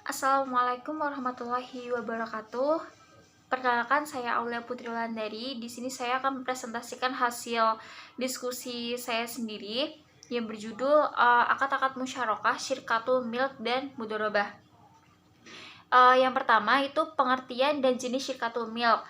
Assalamualaikum warahmatullahi wabarakatuh. Perkenalkan, saya Aulia Putri Wulandari. Di sini saya akan mempresentasikan hasil diskusi saya sendiri yang berjudul Akad-akad Musyarakah, Syirkatul Milk dan Mudharabah. Yang pertama itu pengertian dan jenis syirkatul milk.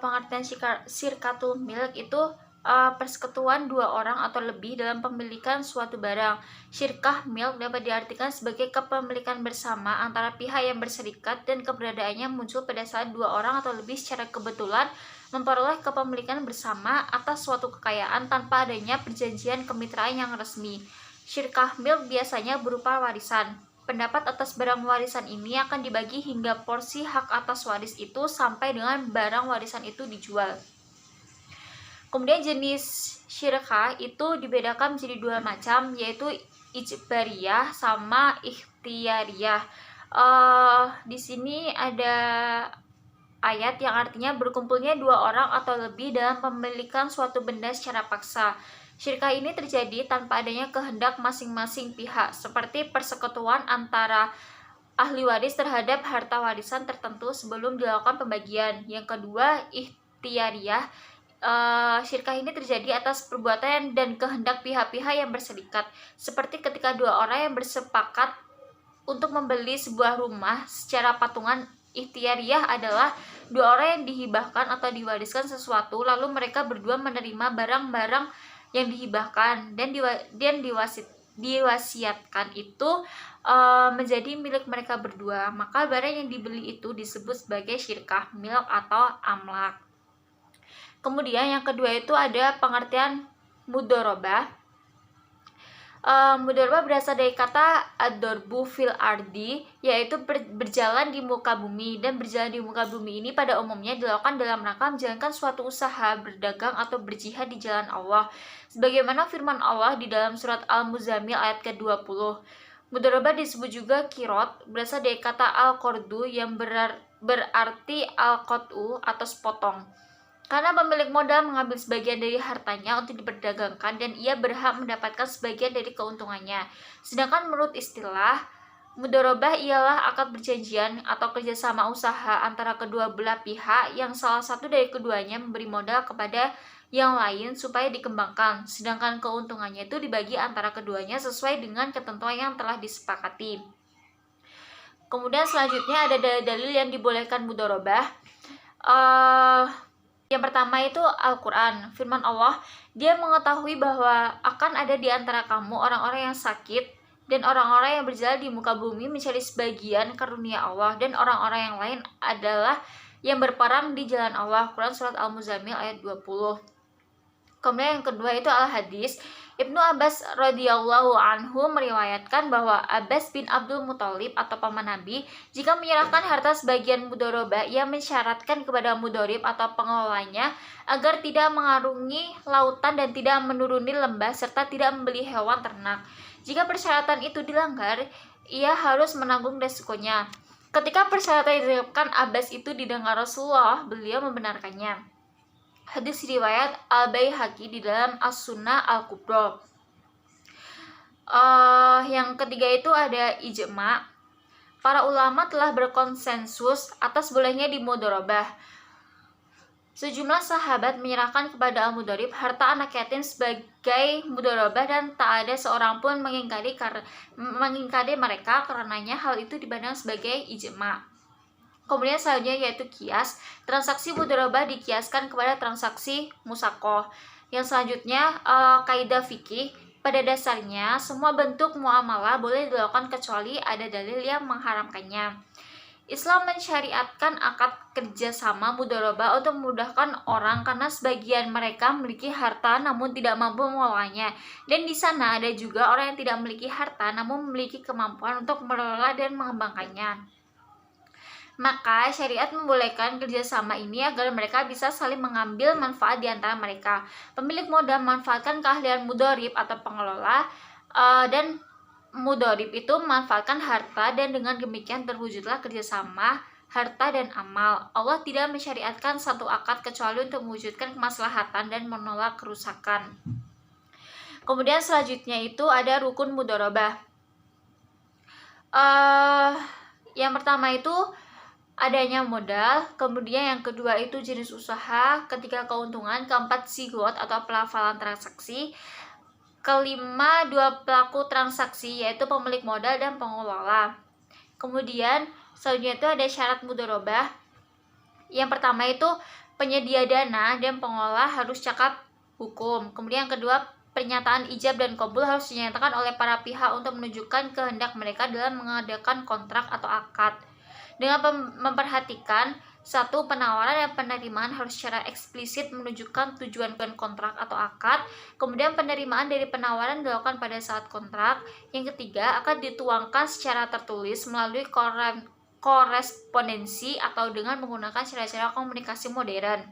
Pengertian syirkatul milk itu persekutuan dua orang atau lebih dalam pemilikan suatu barang. Syirkah milk dapat diartikan sebagai kepemilikan bersama antara pihak yang berserikat dan keberadaannya muncul pada saat dua orang atau lebih secara kebetulan memperoleh kepemilikan bersama atas suatu kekayaan tanpa adanya perjanjian kemitraan yang resmi. Syirkah milk biasanya berupa warisan. Pendapat atas barang warisan ini akan dibagi hingga porsi hak atas waris itu sampai dengan barang warisan itu dijual. Kemudian jenis syirkah itu dibedakan menjadi dua macam, yaitu ijbariyah sama ikhtiyariyah. Di sini ada ayat yang artinya berkumpulnya dua orang atau lebih dalam pemilikan suatu benda secara paksa. Syirkah ini terjadi tanpa adanya kehendak masing-masing pihak, seperti persekutuan antara ahli waris terhadap harta warisan tertentu sebelum dilakukan pembagian. Yang kedua, ikhtiyariyah. Syirkah ini terjadi atas perbuatan dan kehendak pihak-pihak yang berserikat, seperti ketika dua orang yang bersepakat untuk membeli sebuah rumah secara patungan. Ikhtiyariyah adalah dua orang yang dihibahkan atau diwariskan sesuatu, lalu mereka berdua menerima barang-barang yang dihibahkan dan diwasiatkan itu menjadi milik mereka berdua. Maka barang yang dibeli itu disebut sebagai syirkah milk atau amlak. Kemudian yang kedua itu ada pengertian mudharabah. Mudharabah berasal dari kata ad-darbu fil ardi, yaitu berjalan di muka bumi, dan berjalan di muka bumi ini pada umumnya dilakukan dalam rangka menjalankan suatu usaha, berdagang atau berjihad di jalan Allah. Sebagaimana firman Allah di dalam surat Al-Muzammil ayat ke-20. Mudharabah disebut juga kirot, berasal dari kata al-qardu yang berarti al-qat'u atau sepotong. Karena pemilik modal mengambil sebagian dari hartanya untuk diperdagangkan dan ia berhak mendapatkan sebagian dari keuntungannya. Sedangkan menurut istilah, mudharabah ialah akad perjanjian atau kerjasama usaha antara kedua belah pihak yang salah satu dari keduanya memberi modal kepada yang lain supaya dikembangkan, sedangkan keuntungannya itu dibagi antara keduanya sesuai dengan ketentuan yang telah disepakati. Kemudian selanjutnya ada dalil yang dibolehkan mudharabah. Yang pertama itu Al-Quran. Firman Allah, Dia mengetahui bahwa akan ada di antara kamu orang-orang yang sakit dan orang-orang yang berjalan di muka bumi mencari sebagian karunia Allah, dan orang-orang yang lain adalah yang berperang di jalan Allah. Quran surat Al-Muzammil ayat 20. Kemudian yang kedua itu Al-Hadis. Ibnu Abbas radhiyallahu anhu meriwayatkan bahwa Abbas bin Abdul Muthalib atau paman Nabi, jika menyerahkan harta sebagian mudharabah, ia mensyaratkan kepada mudharib atau pengelolanya agar tidak mengarungi lautan dan tidak menuruni lembah serta tidak membeli hewan ternak. Jika persyaratan itu dilanggar, ia harus menanggung resikonya. Ketika persyaratan diterapkan Abbas itu didengar Rasulullah, beliau membenarkannya. Hadis riwayat Al-Baihaqi di dalam As-Sunnah Al-Kubra. Yang ketiga itu ada ijma. Para ulama telah berkonsensus atas bolehnya dimudharabah. Sejumlah sahabat menyerahkan kepada al-mudharib harta anak yatim sebagai mudharabah dan tak ada seorang pun mengingkari mereka karenanya hal itu dipandang sebagai ijma. Kemudian selanjutnya yaitu kias. Transaksi mudharabah dikiaskan kepada transaksi musakoh. Yang selanjutnya kaidah fikih. Pada dasarnya semua bentuk muamalah boleh dilakukan kecuali ada dalil yang mengharamkannya. Islam mensyariatkan akad kerjasama mudharabah untuk memudahkan orang karena sebagian mereka memiliki harta namun tidak mampu mengelolanya, dan di sana ada juga orang yang tidak memiliki harta namun memiliki kemampuan untuk mengelola dan mengembangkannya. Maka syariat membolehkan kerjasama ini agar mereka bisa saling mengambil manfaat di antara mereka. Pemilik modal memanfaatkan keahlian mudharib atau pengelola, dan mudharib itu memanfaatkan harta, dan dengan demikian terwujudlah kerjasama harta dan amal. Allah tidak mensyariatkan satu akad kecuali untuk mewujudkan kemaslahatan dan menolak kerusakan. Kemudian selanjutnya itu ada rukun mudharabah. Yang pertama itu adanya modal, kemudian yang kedua itu jenis usaha, ketiga keuntungan, keempat zigot atau pelafalan transaksi, kelima dua pelaku transaksi yaitu pemilik modal dan pengelola. Kemudian selanjutnya itu ada syarat mudharabah. Yang pertama itu penyedia dana dan pengelola harus cakap hukum. Kemudian yang kedua, pernyataan ijab dan qabul harus dinyatakan oleh para pihak untuk menunjukkan kehendak mereka dalam mengadakan kontrak atau akad. Dengan memperhatikan satu, penawaran dan penerimaan harus secara eksplisit menunjukkan tujuan kontrak atau akad. Kemudian penerimaan dari penawaran dilakukan pada saat kontrak. Yang ketiga, akad dituangkan secara tertulis melalui korespondensi atau dengan menggunakan cara-cara komunikasi modern.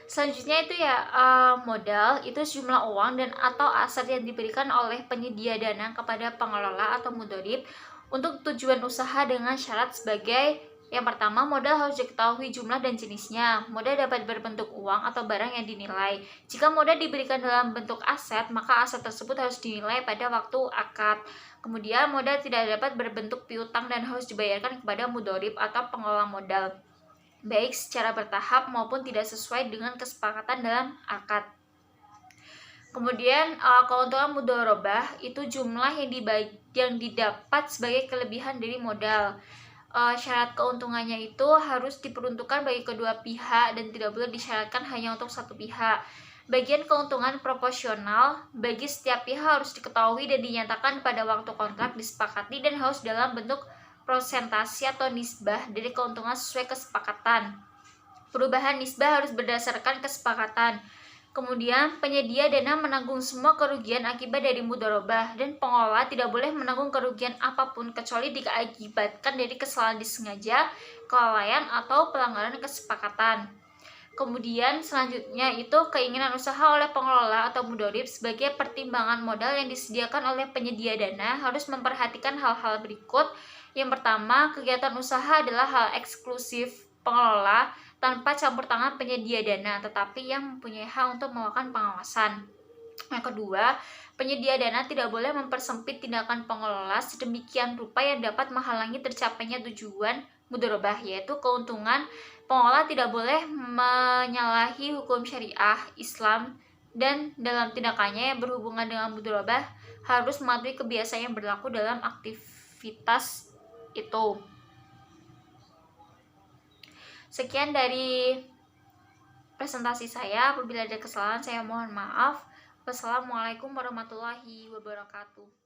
Selanjutnya itu ya modal itu sejumlah uang dan atau aset yang diberikan oleh penyedia dana kepada pengelola atau mudharib untuk tujuan usaha dengan syarat sebagai yang pertama, modal harus diketahui jumlah dan jenisnya. Modal dapat berbentuk uang atau barang yang dinilai. Jika modal diberikan dalam bentuk aset, maka aset tersebut harus dinilai pada waktu akad. Kemudian modal tidak dapat berbentuk piutang dan harus dibayarkan kepada mudharib atau pengelola modal, baik secara bertahap maupun tidak sesuai dengan kesepakatan dalam akad. Kemudian keuntungan mudharabah itu jumlah yang didapat sebagai kelebihan dari modal. Syarat keuntungannya itu harus diperuntukkan bagi kedua pihak dan tidak boleh disyaratkan hanya untuk satu pihak. Bagian keuntungan proporsional bagi setiap pihak harus diketahui dan dinyatakan pada waktu kontrak disepakati dan harus dalam bentuk prosentasi atau nisbah dari keuntungan sesuai kesepakatan. Perubahan nisbah harus berdasarkan kesepakatan. Kemudian, penyedia dana menanggung semua kerugian akibat dari mudharabah dan pengelola tidak boleh menanggung kerugian apapun kecuali diakibatkan dari kesalahan disengaja, kelalaian, atau pelanggaran kesepakatan. Kemudian, selanjutnya itu keinginan usaha oleh pengelola atau mudharib sebagai pertimbangan modal yang disediakan oleh penyedia dana harus memperhatikan hal-hal berikut. Yang pertama, kegiatan usaha adalah hal eksklusif pengelola tanpa campur tangan penyedia dana, tetapi yang mempunyai hak untuk melakukan pengawasan. Yang kedua, penyedia dana tidak boleh mempersempit tindakan pengelola sedemikian rupa yang dapat menghalangi tercapainya tujuan mudharabah, yaitu keuntungan. Pengelola tidak boleh menyalahi hukum syariah Islam dan dalam tindakannya yang berhubungan dengan mudharabah harus mematuhi kebiasaan yang berlaku dalam aktivitas itu. Sekian dari presentasi saya. Apabila ada kesalahan saya mohon maaf. Wassalamualaikum warahmatullahi wabarakatuh.